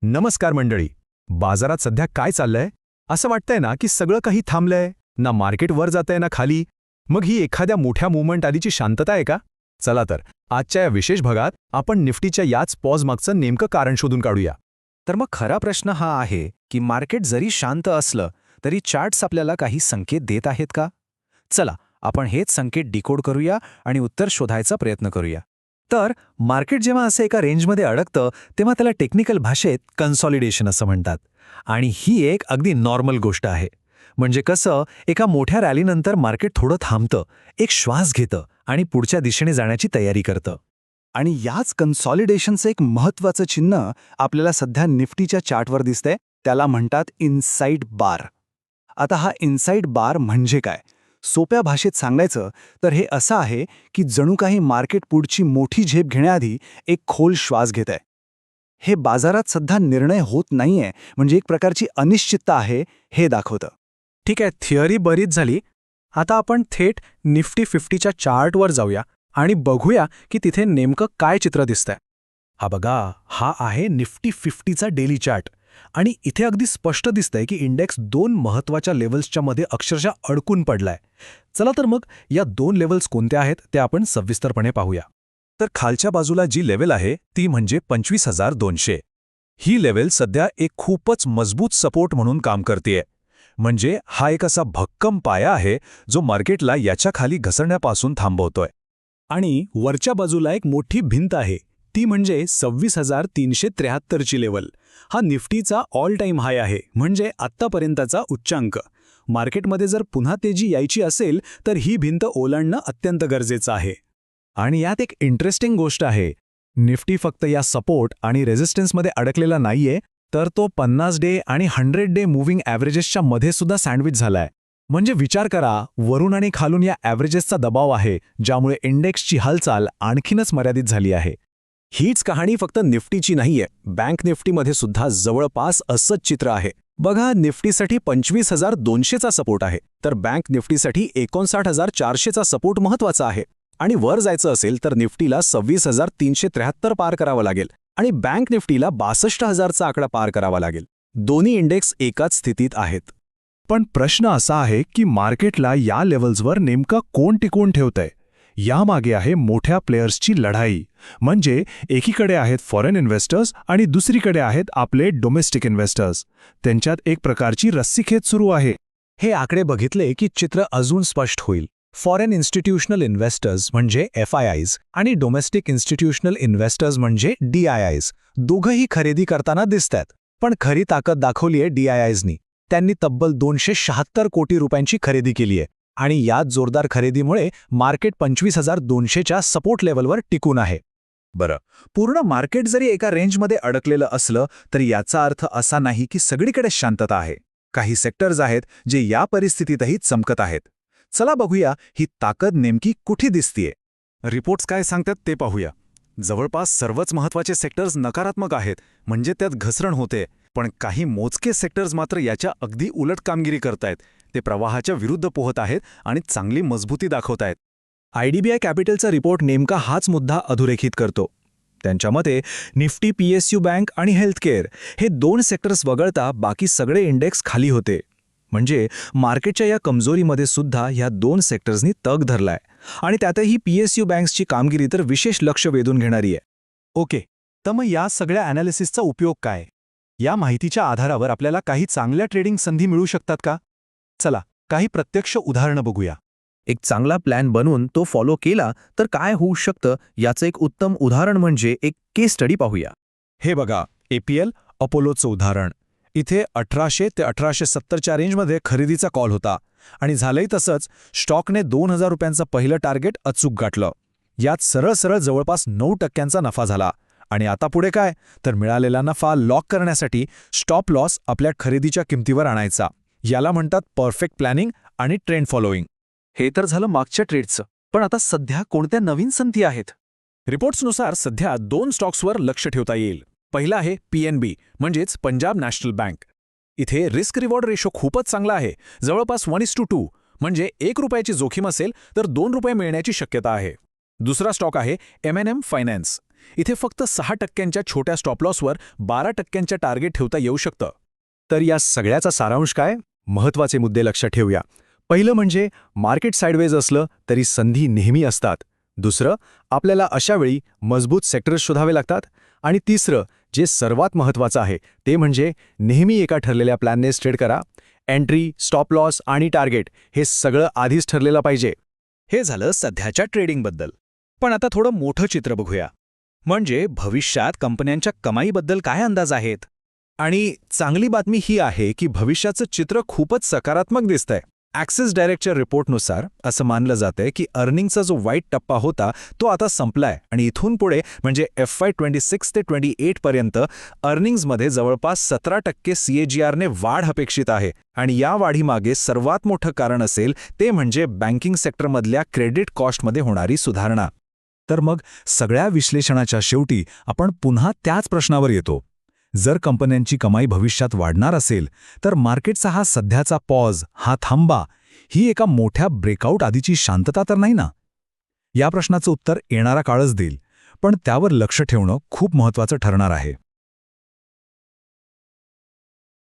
नमस्कार मंडळी. बाजारात सध्या काय चाललंय? असं वाटतंय ना की सगळं काही थांबलंय, ना मार्केट वर जातंय ना खाली. मग ही एखाद्या मोठ्या मूव्हमेंट आधीची शांतता आहे का? चला तर आजच्या या विशेष भागात आपण निफ्टीच्या याच पॉज मागचं नेमकं कारण शोधून काढूया. तर मग खरा प्रश्न हा आहे की मार्केट जरी शांत असलं तरी चार्ट्स आपल्याला काही संकेत देत आहेत का? चला आपण हेच संकेत डिकोड करूया आणि उत्तर शोधायचा प्रयत्न करूया. तर मार्केट जेव्हा असं एका रेंजमध्ये अडकतं तेव्हा त्याला टेक्निकल भाषेत कन्सॉलिडेशन असं म्हणतात. आणि ही एक अगदी नॉर्मल गोष्ट आहे. म्हणजे कसं, एका मोठ्या रॅलीनंतर मार्केट थोडं थांबतं, एक श्वास घेतं आणि पुढच्या दिशेने जाण्याची तयारी करतं. आणि याच कन्सॉलिडेशनचं एक महत्त्वाचं चिन्ह आपल्याला सध्या निफ्टीच्या चार्टवर दिसतंय. त्याला म्हणतात इनसाइड बार. आता हा इनसाइड बार म्हणजे काय? सोप्या भाषेत सांगायचं तर हे असं आहे की जणू काही मार्केट पुढची मोठी झेप घेण्याआधी एक खोल श्वास घेत आहे. हे बाजारात सध्या निर्णय होत नाहीये, म्हणजे एक प्रकारची अनिश्चितता आहे हे दाखवतं. ठीक आहे, थिअरी बरीच झाली. आता आपण थेट निफ्टी 50च्या चार्टवर जाऊया आणि बघूया की तिथे नेमकं काय चित्र दिसतंय. हा बघा, हा आहे निफ्टी 50चा डेली चार्ट. आणि इथे अगदी स्पष्ट दिसतंय की इंडेक्स दोन महत्त्वाच्या लेव्हल्सच्या मध्ये अक्षरशः अडकून पडलाय. चला तर मग या दोन लेव्हल्स कोणत्या आहेत ते आपण सविस्तरपणे पाहूया. तर खालच्या बाजूला जी लेव्हल आहे ती म्हणजे 25,200. ही लेव्हल सध्या एक खूपच मजबूत सपोर्ट म्हणून काम करतेय. म्हणजे हा एक असा भक्कम पाया आहे जो मार्केटला याच्या खाली घसरण्यापासून थांबवतोय. आणि वरच्या बाजूला एक मोठी भिंत आहे, ती म्हणजे 26,373ची लेव्हल. हा निफ्टीचा ऑल टाईम हाय आहे, म्हणजे आत्तापर्यंतचा उच्चांक. मार्केटमध्ये जर पुन्हा तेजी यायची असेल तर ही भिंत ओलांडणं अत्यंत गरजेचं आहे. आणि यात एक इंटरेस्टिंग गोष्ट आहे. निफ्टी फक्त या सपोर्ट आणि रेझिस्टन्समध्ये अडकलेला नाहीये, तर तो 50 डे आणि 100 डे मूव्हिंग ॲव्हरेजेसच्या मध्ये सुद्धा सँडविच झालाय. म्हणजे विचार करा, वरून आणि खालून या ॲव्हरेजेसचा दबाव आहे, ज्यामुळे इंडेक्सची हालचाल आणखीनच मर्यादित झाली आहे. हीच कहाणी फक्त निफ्टीची नाहीये, बँक निफ्टीमध्ये सुद्धा जवळपास असंच चित्र आहे. बघा, निफ्टीसाठी 25,200चा सपोर्ट आहे, तर बँक निफ्टीसाठी 59,400चा सपोर्ट महत्त्वाचा आहे. आणि वर जायचं असेल तर निफ्टीला 26,373 पार करावं लागेल आणि बँक निफ्टीला 62,000चा आकडा पार करावा लागेल. दोन्ही इंडेक्स एकाच स्थितीत आहेत. पण प्रश्न असा आहे की मार्केटला या लेव्हल्सवर नेमकं कोण टिकवून ठेवतंय? यामागे आहे मोठ्या प्लेयर्सची लढाई. म्हणजे एकीकडे आहेत फॉरेन इन्व्हेस्टर्स आणि दुसरीकडे आहेत आपले डोमेस्टिक इन्व्हेस्टर्स. त्यांच्यात एक प्रकारची रस्सीखेच सुरू आहे. हे आकडे बघितले की चित्र अजून स्पष्ट होईल. फॉरेन इन्स्टिट्यूशनल इन्व्हेस्टर्स म्हणजे FIIs आणि डोमेस्टिक इन्स्टिट्यूशनल इन्व्हेस्टर्स म्हणजे DIIs दोघंही खरेदी करताना दिसतात. पण खरी ताकद दाखवलीये DIIsनी. त्यांनी तब्बल 276 कोटी रुपयांची खरेदी केलीये. आणि याच जोरदार खरेदीमुळे मार्केट 25,200च्या सपोर्ट लेव्हलवर टिकून आहे. बरं, पूर्ण मार्केट जरी एका रेंजमध्ये अडकलेलं असलं तरी याचा अर्थ असा नाही की सगळीकडे शांतता आहे. काही सेक्टर्स आहेत जे या परिस्थितीतही चमकत आहेत. चला बघूया ही ताकद नेमकी कुठे दिसतीये. रिपोर्ट्स काय सांगतात ते पाहूया. जवळपास सर्वच महत्त्वाचे सेक्टर्स नकारात्मक आहेत, म्हणजे त्यात घसरण होते. पण काही मोजके सेक्टर्स मात्र याच्या अगदी उलट कामगिरी करतायत. ते प्रवाहाच्या विरुद्ध पोहत आहेत आणि चांगली मजबूती दाखवतायत. IDBI कॅपिटलचा रिपोर्ट नेमका हाच मुद्दा अधोरेखित करतो. त्यांच्या मते निफ्टी, PSU बँक आणि हेल्थकेअर हे दोन सेक्टर्स वगळता बाकी सगळे इंडेक्स खाली होते. म्हणजे मार्केटच्या या कमजोरीमध्ये सुद्धा ह्या दोन सेक्टर्सनी तग धरलाय. आणि त्यातही PSU बँक्सची कामगिरी तर विशेष लक्ष वेधून घेणारी आहे. ओके, तर मग या सगळ्या ॲनालिसिसचा उपयोग काय? या माहितीच्या आधारावर आपल्याला काही चांगल्या ट्रेडिंग संधी मिळू शकतात का? चला काही प्रत्यक्ष उदाहरणं बघूया. एक चांगला प्लॅन बनवून तो फॉलो केला तर काय होऊ शकतं याचं एक उत्तम उदाहरण म्हणजे एक केस स्टडी पाहूया. हे बघा, APL अपोलोचं उदाहरण. इथे 1800 ते 1870च्या रेंजमध्ये खरेदीचा कॉल होता आणि झालंही तसंच. स्टॉकने 2,000 रुपयांचं पहिलं टार्गेट अचूक गाठलं. यात सरळ सरळ जवळपास 9% नफा झाला. आणि आता पुढे काय, तर मिळालेला नफा लॉक करण्यासाठी स्टॉप लॉस आपल्या खरेदीच्या किमतीवर आणायचा. याला म्हणतात परफेक्ट प्लॅनिंग आणि ट्रेंड फॉलोईंग. हे तर झालं मागच्या ट्रेडचं. पण आता सध्या कोणत्या नवीन संधी आहेत? रिपोर्ट्सनुसार सध्या दोन स्टॉक्सवर लक्ष ठेवता येईल. पहिला आहे PNB म्हणजेच पंजाब नॅशनल बँक. इथे रिस्क रिवॉर्ड रेशो खूपच चांगला आहे, जवळपास 1:2. म्हणजे 1 रुपयाची जोखीम असेल तर 2 रुपये मिळण्याची शक्यता आहे. दुसरा स्टॉक आहे M&M फायनान्स. इथे फक्त 6% छोट्या स्टॉपलॉसवर 12% टार्गेट ठेवता येऊ शकतं. तर या सगळ्याचा सारांश काय? महत्त्वाचे मुद्दे लक्षात ठेवूया. पहिलं म्हणजे मार्केट साइडवेज असलं तरी संधी नेहमी असतात. दुसरं, आपल्याला अशावेळी मजबूत सेक्टर्स शोधावे लागतात. आणि तिसरं, जे सर्वात महत्त्वाचं आहे ते म्हणजे नेहमी एका ठरलेल्या प्लॅननेच ट्रेड करा. एंट्री, स्टॉप लॉस आणि टार्गेट हे सगळं आधीच ठरलेलं पाहिजे. हे झालं सध्याच्या ट्रेडिंगबद्दल. पण आता थोडं मोठं चित्र बघूया. म्हणजे भविष्यात कंपन्यांच्या कमाईबद्दल काय अंदाज आहेत? आणि चांगली बातमी ही आहे की भविष्याचं चित्र खूपच सकारात्मक दिसतंय. ॲक्सिस डायरेक्टच्या रिपोर्टनुसार असं मानलं जातंय की अर्निंगचा जो वाईट टप्पा होता तो आता संपलाय आणि इथून पुढे म्हणजे FY 26 ते 28 पर्यंत अर्निंग्जमध्ये जवळपास 17% CAGRने वाढ अपेक्षित आहे. आणि या वाढीमागे सर्वात मोठं कारण असेल ते म्हणजे बँकिंग सेक्टरमधल्या क्रेडिट कॉस्टमध्ये होणारी सुधारणा. तर मग सगळ्या विश्लेषणाच्या शेवटी आपण पुन्हा त्याच प्रश्नावर येतो. जर कंपन्यांची कमाई भविष्यात वाढणार असेल तर मार्केटचा हा सध्याचा पॉज, हा थांबा, ही एका मोठ्या ब्रेकआउट आधीची शांतता तर नाही ना? या प्रश्नाचं उत्तर येणारा काळच देईल, पण त्यावर लक्ष ठेवणं खूप महत्त्वाचं ठरणार आहे.